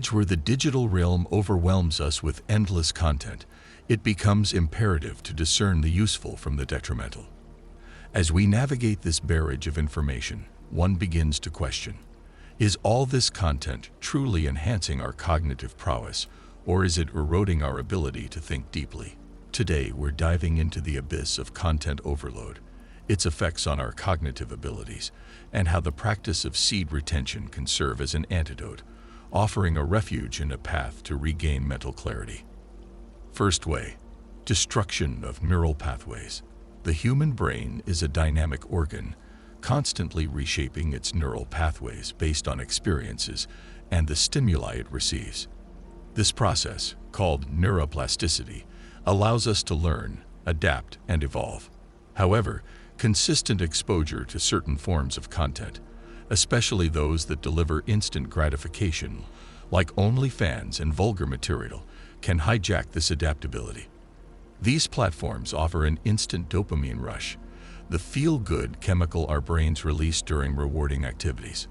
age where the digital realm overwhelms us with endless content, it becomes imperative to discern the useful from the detrimental. As we navigate this barrage of information, one begins to question, is all this content truly enhancing our cognitive prowess, or is it eroding our ability to think deeply? Today, we're diving into the abyss of content overload, its effects on our cognitive abilities, and how the practice of seed retention can serve as an antidote, offering a refuge and a path to regain mental clarity. First way, destruction of neural pathways. The human brain is a dynamic organ, constantly reshaping its neural pathways based on experiences and the stimuli it receives. This process, called neuroplasticity, allows us to learn, adapt, and evolve. However, consistent exposure to certain forms of content, especially those that deliver instant gratification, like OnlyFans and vulgar material, can hijack this adaptability. These platforms offer an instant dopamine rush, the feel-good chemical our brains release during rewarding activities.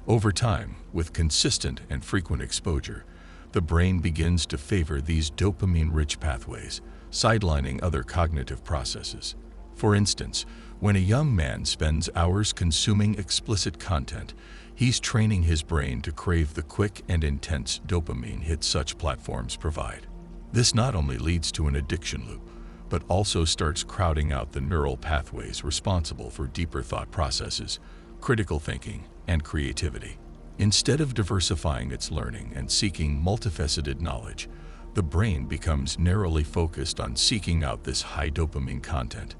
Over time, with consistent and frequent exposure, the brain begins to favor these dopamine-rich pathways, sidelining other cognitive processes. For instance, when a young man spends hours consuming explicit content, he's training his brain to crave the quick and intense dopamine hits such platforms provide. This not only leads to an addiction loop, but also starts crowding out the neural pathways responsible for deeper thought processes, critical thinking, and creativity. Instead of diversifying its learning and seeking multifaceted knowledge, the brain becomes narrowly focused on seeking out this high dopamine content.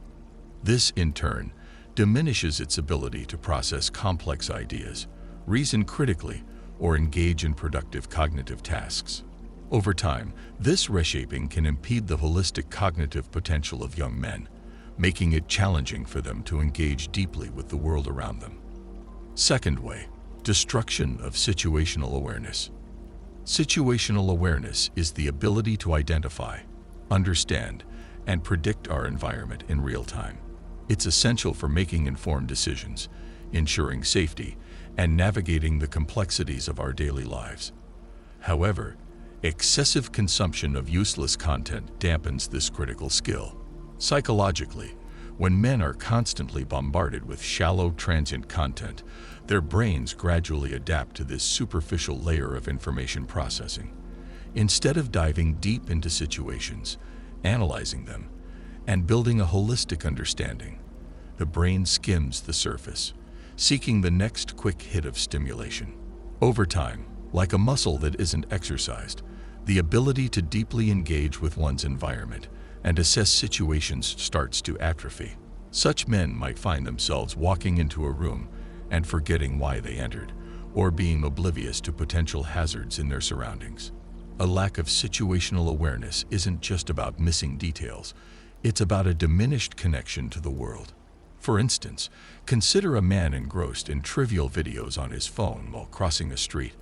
This, in turn, diminishes its ability to process complex ideas, reason critically, or engage in productive cognitive tasks. Over time, this reshaping can impede the holistic cognitive potential of young men, making it challenging for them to engage deeply with the world around them. Second way, destruction of situational awareness. Situational awareness is the ability to identify, understand, and predict our environment in real time. It's essential for making informed decisions, ensuring safety, and navigating the complexities of our daily lives. However, excessive consumption of useless content dampens this critical skill. Psychologically, when men are constantly bombarded with shallow, transient content, their brains gradually adapt to this superficial layer of information processing. Instead of diving deep into situations, analyzing them, and building a holistic understanding, the brain skims the surface, seeking the next quick hit of stimulation. Over time, like a muscle that isn't exercised, the ability to deeply engage with one's environment and assess situations starts to atrophy. Such men might find themselves walking into a room and forgetting why they entered, or being oblivious to potential hazards in their surroundings. A lack of situational awareness isn't just about missing details, it's about a diminished connection to the world. For instance, consider a man engrossed in trivial videos on his phone while crossing a street,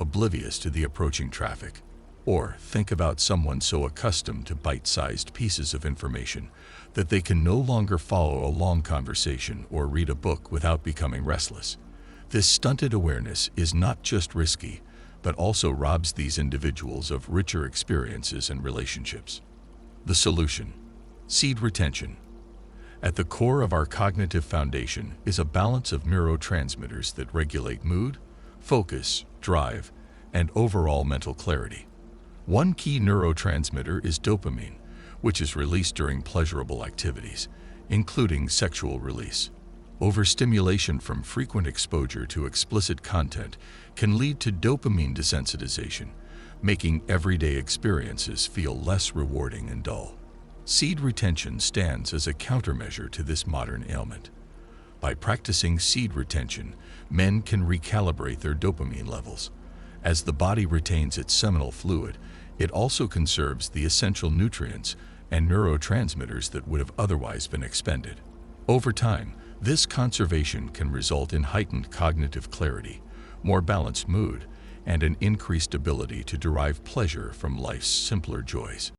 oblivious to the approaching traffic. Or think about someone so accustomed to bite-sized pieces of information that they can no longer follow a long conversation or read a book without becoming restless. This stunted awareness is not just risky, but also robs these individuals of richer experiences and relationships. The solution: seed retention. At the core of our cognitive foundation is a balance of neurotransmitters that regulate mood, focus, drive, and overall mental clarity. One key neurotransmitter is dopamine, which is released during pleasurable activities, including sexual release. Overstimulation from frequent exposure to explicit content can lead to dopamine desensitization, making everyday experiences feel less rewarding and dull. Seed retention stands as a countermeasure to this modern ailment. By practicing seed retention, men can recalibrate their dopamine levels. As the body retains its seminal fluid, it also conserves the essential nutrients and neurotransmitters that would have otherwise been expended. Over time, this conservation can result in heightened cognitive clarity, more balanced mood, and an increased ability to derive pleasure from life's simpler joys.